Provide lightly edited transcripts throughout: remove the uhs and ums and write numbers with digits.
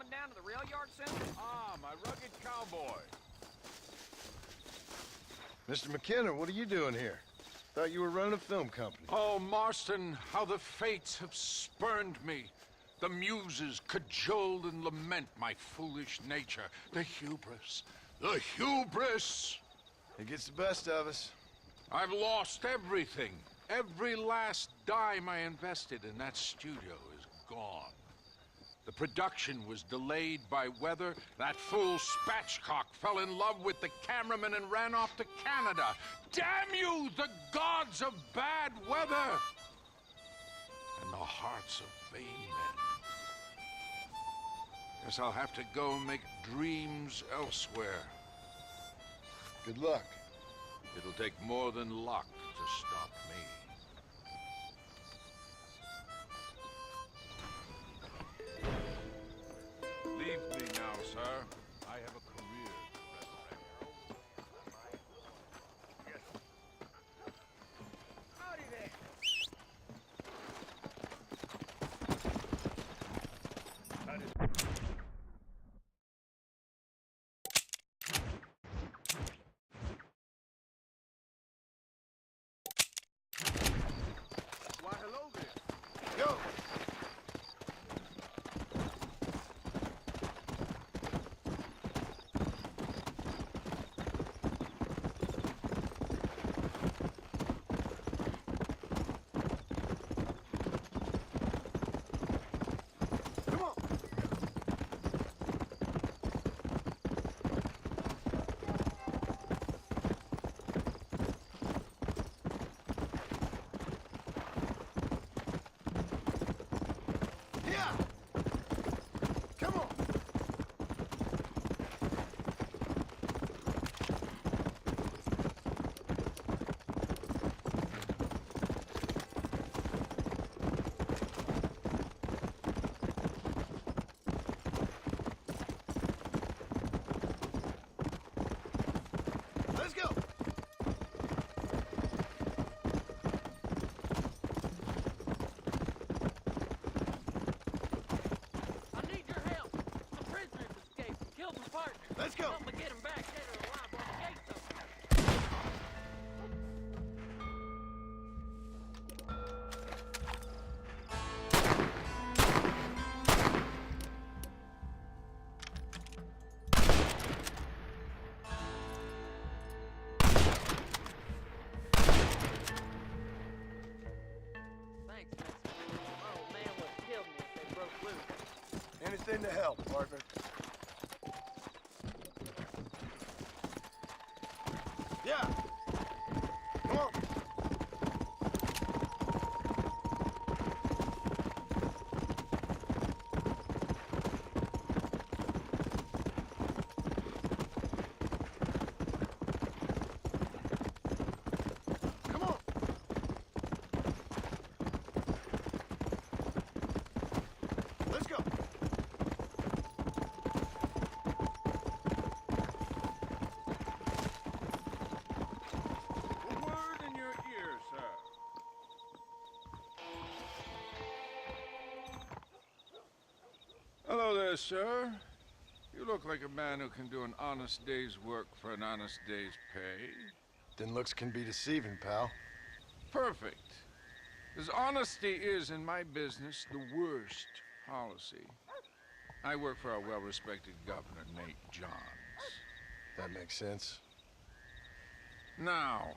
heading down to the rail yard soon? Ah, my rugged cowboy. Mr. McKenna, what are you doing here? Thought you were running a film company. Oh, Marston, how the fates have spurned me. The muses cajole and lament my foolish nature. The hubris. The hubris! It gets the best of us. I've lost everything. Every last dime I invested in that studio is gone. The production was delayed by weather. That fool Spatchcock fell in love with the cameraman and ran off to Canada. Damn you, the gods of bad weather! And the hearts of vain men. Guess I'll have to go and make dreams elsewhere. Good luck. It'll take more than luck to stop me. Leave me now, sir. I have a career to pursue. Howdy there. Why, hello there. Go! Come on! Yeah! Come on! Let's go! I need your help. The prisoner has escaped and killed my partner. Let's go! Help me get him back dead or alive on the gate somewhere. Thanks, Mexican. My old man would have killed me if they broke loose. Anything to help, partner. Yeah! Come on! Come on! Let's go! A word in your ear, sir. Hello there, sir. You look like a man who can do an honest day's work for an honest day's pay. Then looks can be deceiving, pal. Perfect. As honesty is in my business the worst policy. I work for our well-respected governor, Nate Johns. That makes sense. Now,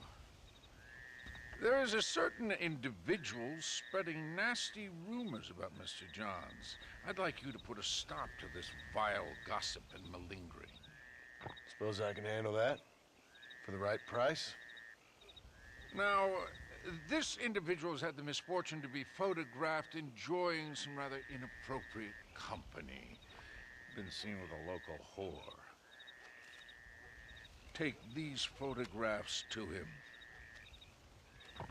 there is a certain individual spreading nasty rumors about Mr. Johns. I'd like you to put a stop to this vile gossip and malingering. Suppose I can handle that? For the right price? Now, this individual has had the misfortune to be photographed enjoying some rather inappropriate company. Been seen with a local whore. Take these photographs to him.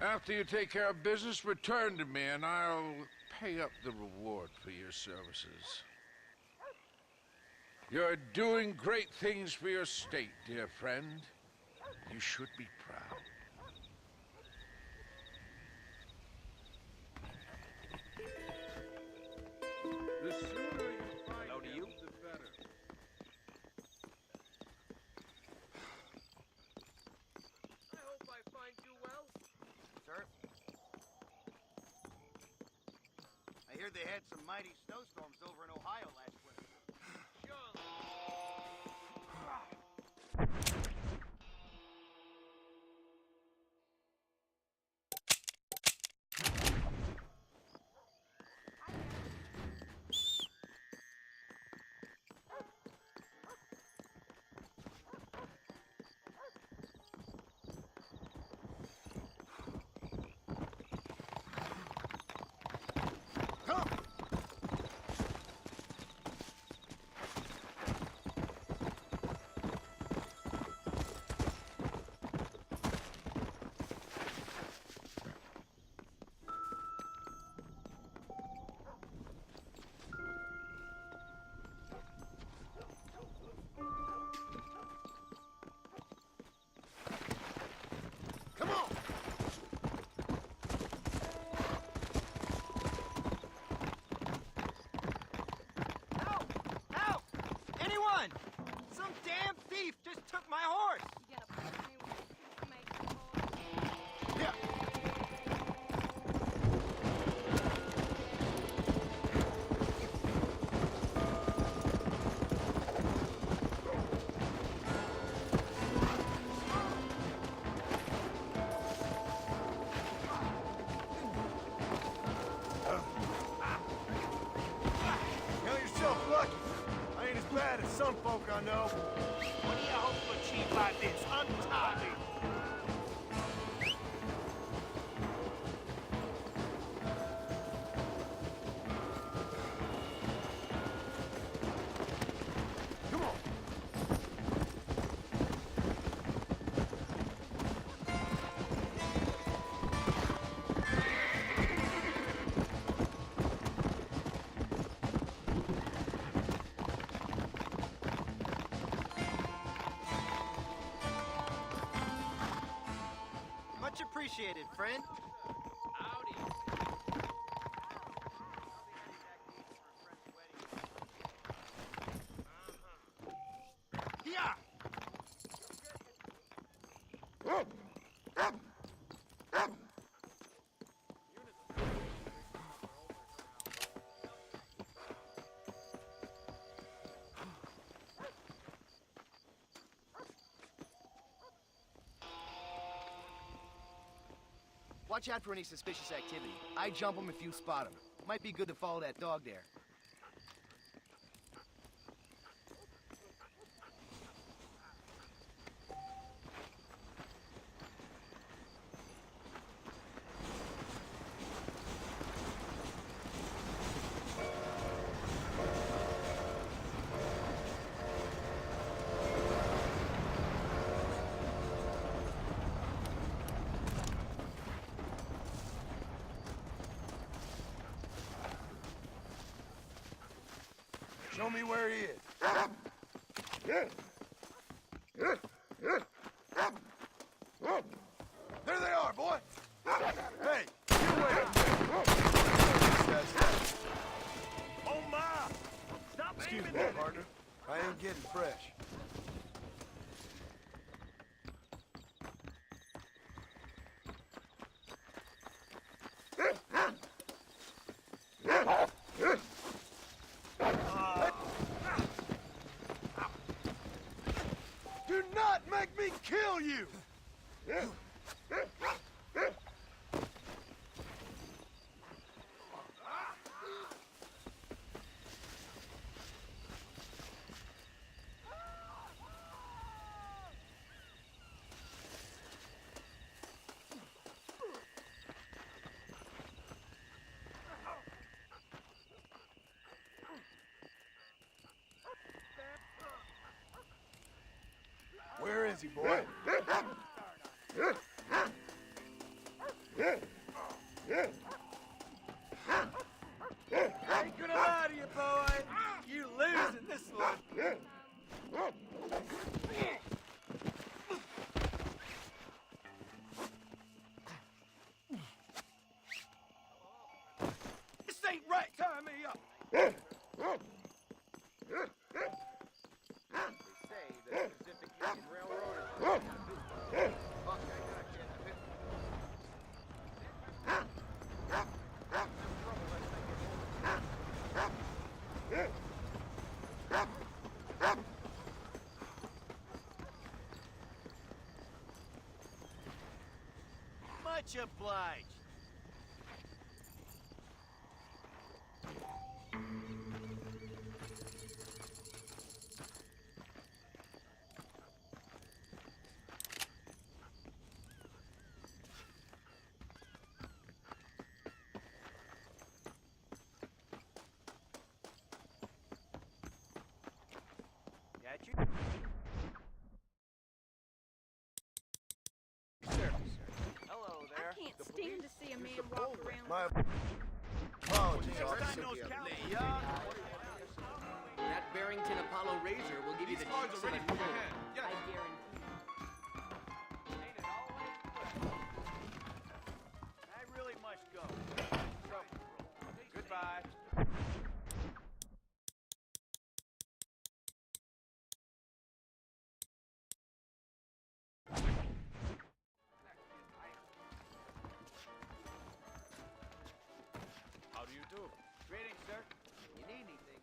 After you take care of business, return to me and I'll pay up the reward for your services. You're doing great things for your state, dear friend. You should be proud. The sooner you find Hello to you. him, the hear they had some mighty snowstorms over in Ohio last winter. Some damn thief just took my horse! You gotta put me with you make the horse. Yeah. Count yourself lucky. I ain't as bad as some folk I know. What do you hope to achieve by this? Untie me! Come on. Much appreciated, friend. Howdy. I'll be heading back east for a friend's wedding. Yeah! Watch out for any suspicious activity. I jump them if you spot them. Might be good to follow that dog there. Show me where he is. There they are, boy. Hey, you wait. Oh my! Stop Excuse me, partner. I ain't getting fresh. Do not make me kill you! Where is he, boy? I ain't gonna lie to you, boy. You losing this one. This ain't right. Tie me up. They say the Pacific Union Railroad is Fuck, I got you. I'm in trouble unless I get Much obliged. Got you? Hello there. I can't stand to see a man walk around. My apologies, officer. That Barrington Apollo razor will give you the cheeks of a mule. I guarantee. Ain't it always good? I really must go. Goodbye. How do you do? Greetings, sir. You need anything?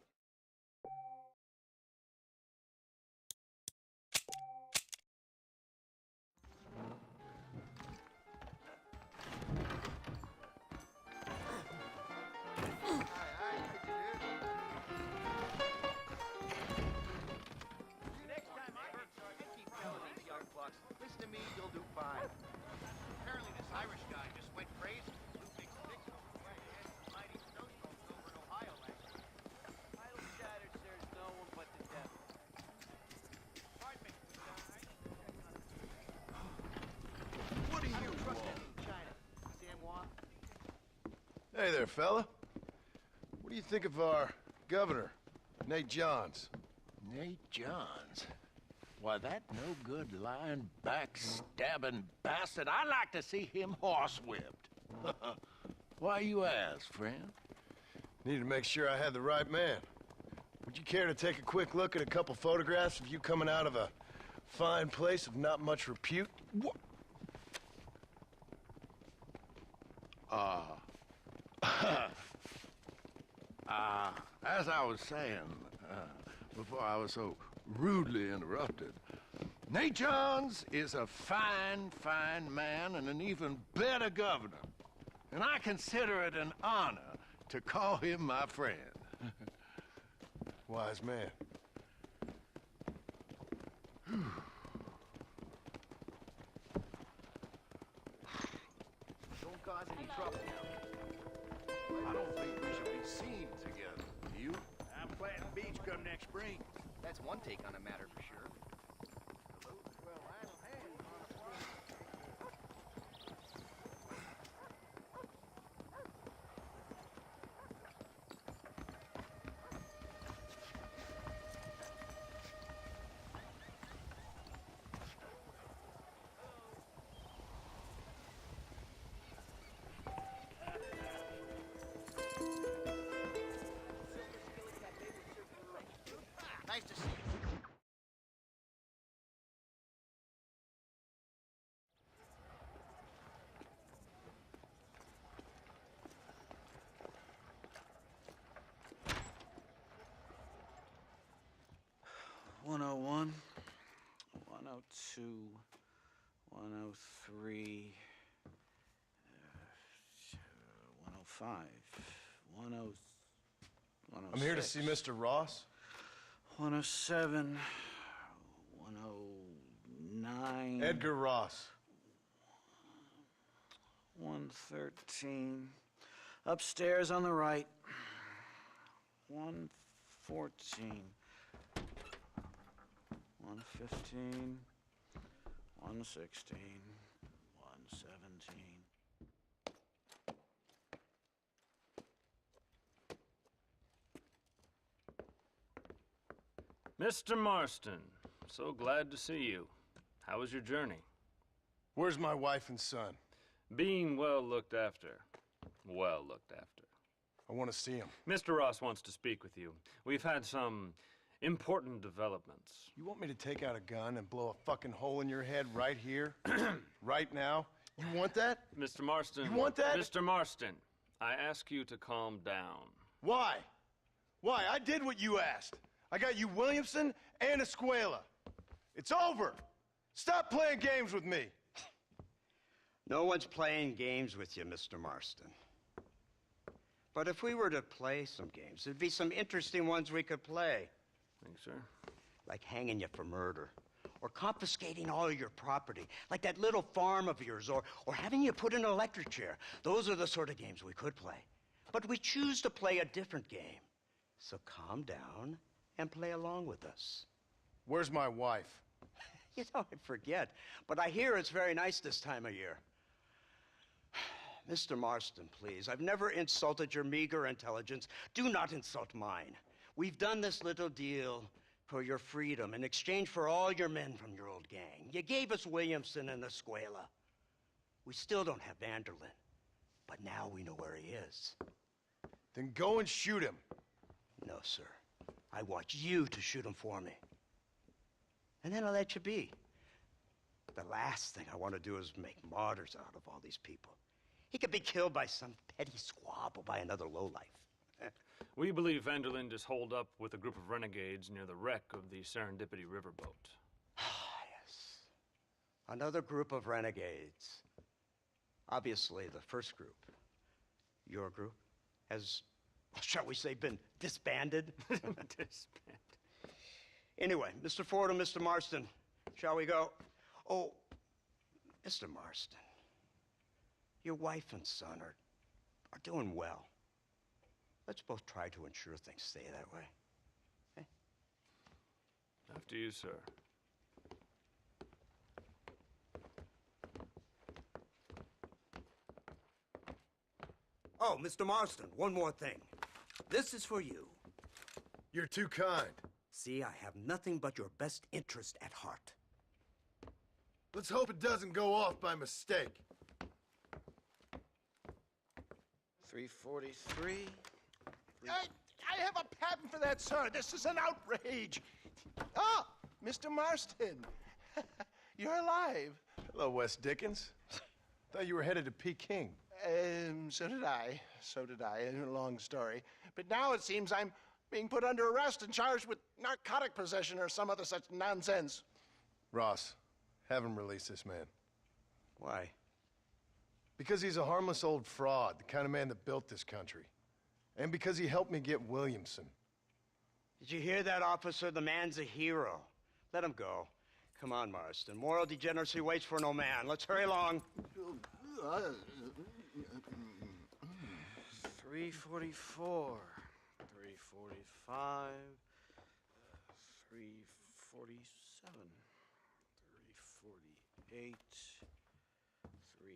Next time I get charged, I keep telling these young bucks, listen to me, you'll do fine. Apparently this Irish guy just went crazy. Two big sticks over the way. He had some mighty snowstorms over in Ohio last year. Idle chatters, there's no one but the devil. Pardon me. What are you want? China. San Juan? Hey there, fella. What do you think of our governor, Nate Johns? Nate Johns? Why, that no-good, lying, backstabbing bastard, I'd like to see him horsewhipped. Why you ask, friend? Needed to make sure I had the right man. Would you care to take a quick look at a couple photographs of you coming out of a fine place of not much repute? As I was saying, before I was so rudely interrupted, Nate Johns is a fine, fine man and an even better governor. And I consider it an honor to call him my friend. Wise man. Don't cause any trouble now. I don't think we should be seen together. Do you? I'm planting beach come next spring. That's one take on the matter for sure. Nice to see you. One 101, 102, 103, 105, 106. I'm here to see Mr. Ross. 107, 109. Edgar Ross. 113. Upstairs on the right. 114. 115. 116. 117. Mr. Marston, so glad to see you. How was your journey? Where's my wife and son? Being well looked after. Well looked after. I want to see him. Mr. Ross wants to speak with you. We've had some important developments. You want me to take out a gun and blow a fucking hole in your head right here? Right now? You want that? Mr. Marston. You want that? Mr. Marston, I ask you to calm down. Why? Why? I did what you asked. I got you Williamson and Escuela. It's over. Stop playing games with me. No one's playing games with you, Mr. Marston. But if we were to play some games, there'd be some interesting ones we could play. Thanks, sir. Like hanging you for murder, or confiscating all your property, like that little farm of yours, or having you put in an electric chair. Those are the sort of games we could play. But we choose to play a different game. So calm down and play along with us. Where's my wife? You know, I forget, but I hear it's very nice this time of year. Mr. Marston, please, I've never insulted your meager intelligence. Do not insult mine. We've done this little deal for your freedom in exchange for all your men from your old gang. You gave us Williamson and Escuela. We still don't have Vanderlyn, but now we know where he is. Then go and shoot him. No, sir. I want you to shoot him for me. And then I'll let you be. The last thing I want to do is make martyrs out of all these people. He could be killed by some petty squabble by another lowlife. We believe Vanderlyn is holed up with a group of renegades near the wreck of the Serendipity riverboat. Yes. Another group of renegades. Obviously, the first group, your group, has, shall we say, been disbanded? Disbanded. Anyway, Mr. Ford and Mr. Marston, shall we go? Oh, Mr. Marston, your wife and son are doing well. Let's both try to ensure things stay that way. Okay? After you, sir. Oh, Mr. Marston, one more thing. This is for you. You're too kind. See, I have nothing but your best interest at heart. Let's hope it doesn't go off by mistake. 343. I have a patent for that, sir. This is an outrage. Ah, Mr. Marston. You're alive. Hello, Wes Dickens. Thought you were headed to Peking. So did I. So did I. A long story. But now it seems I'm being put under arrest and charged with narcotic possession or some other such nonsense. Ross, have him release this man. Why? Because he's a harmless old fraud, the kind of man that built this country. And because he helped me get Williamson. Did you hear that, officer? The man's a hero. Let him go. Come on, Marston. Moral degeneracy waits for no man. Let's hurry along. 344. 345. 347. 348. 3...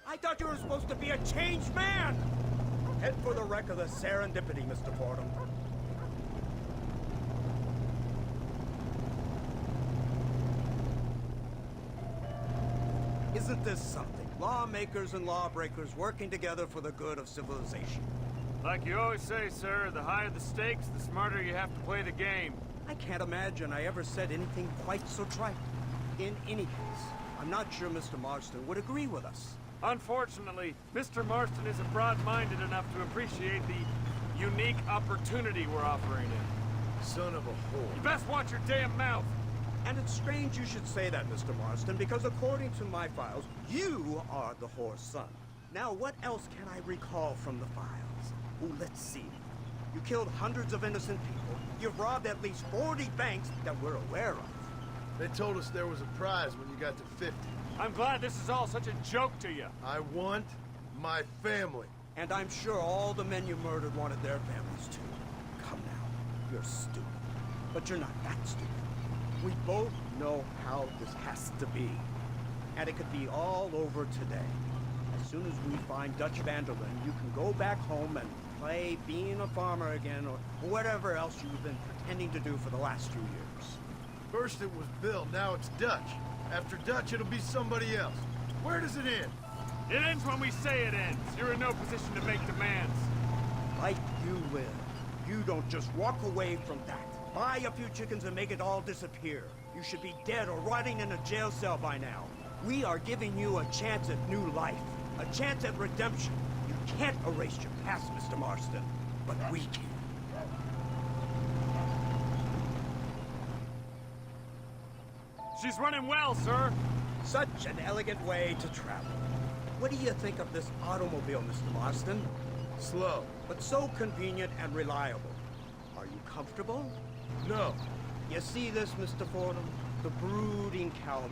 I thought you were supposed to be a changed man! Head for the wreck of the Serendipity, Mr. Fordham. Isn't this something? Lawmakers and lawbreakers working together for the good of civilization. Like you always say, sir, the higher the stakes, the smarter you have to play the game. I can't imagine I ever said anything quite so trite. In any case, I'm not sure Mr. Marston would agree with us. Unfortunately, Mr. Marston isn't broad-minded enough to appreciate the unique opportunity we're offering him. Son of a whore. You best watch your damn mouth! And it's strange you should say that, Mr. Marston, because according to my files, you are the whore's son. Now, what else can I recall from the files? Oh, let's see. You killed hundreds of innocent people. You've robbed at least 40 banks that we're aware of. They told us there was a prize when you got to 50. I'm glad this is all such a joke to you. I want my family. And I'm sure all the men you murdered wanted their families too. Come now, you're stupid. But you're not that stupid. We both know how this has to be. And it could be all over today. As soon as we find Dutch Vanderlyn, you can go back home and play being a farmer again, or whatever else you've been pretending to do for the last few years. First it was Bill, now it's Dutch. After Dutch, it'll be somebody else. Where does it end? It ends when we say it ends. You're in no position to make demands. Like you live. You don't just walk away from that. Buy a few chickens and make it all disappear. You should be dead or rotting in a jail cell by now. We are giving you a chance at new life, a chance at redemption. You can't erase your past, Mr. Marston, but we can. She's running well, sir. Such an elegant way to travel. What do you think of this automobile, Mr. Marston? Slow. But so convenient and reliable. Are you comfortable? No. You see this, Mr. Fordham? The brooding cowboy.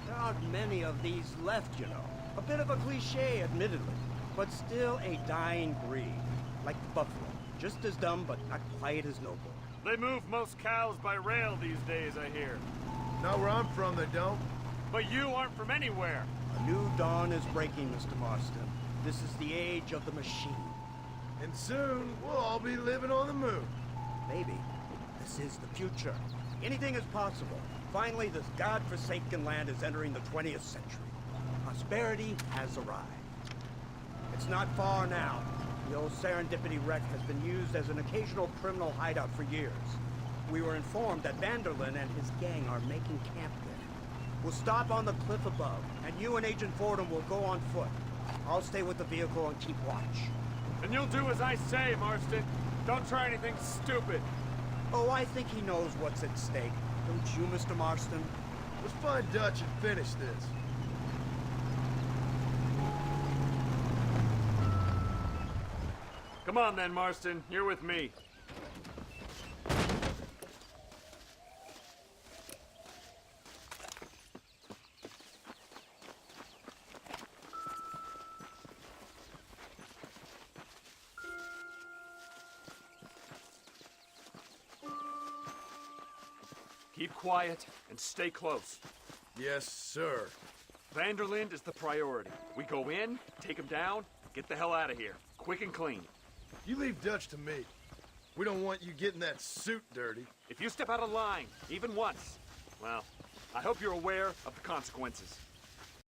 There aren't many of these left, you know. A bit of a cliche, admittedly, but still a dying breed. Like the buffalo. Just as dumb, but not quite as noble. They move most cows by rail these days, I hear. Not where I'm from, they don't. But you aren't from anywhere. A new dawn is breaking, Mr. Marston. This is the age of the machine. And soon, we'll all be living on the moon. Maybe. This is the future. Anything is possible. Finally, this godforsaken land is entering the 20th century. Prosperity has arrived. It's not far now. The old Serendipity wreck has been used as an occasional criminal hideout for years. We were informed that Vanderlyn and his gang are making camp there. We'll stop on the cliff above, and you and Agent Fordham will go on foot. I'll stay with the vehicle and keep watch. And you'll do as I say, Marston. Don't try anything stupid. Oh, I think he knows what's at stake. Don't you, Mr. Marston? Let's find Dutch and finish this. Come on then, Marston. You're with me. Keep quiet and stay close. Yes, sir. Vanderlyn is the priority. We go in, take him down, get the hell out of here. Quick and clean. You leave Dutch to me. We don't want you getting that suit dirty. If you step out of line, even once, well, I hope you're aware of the consequences.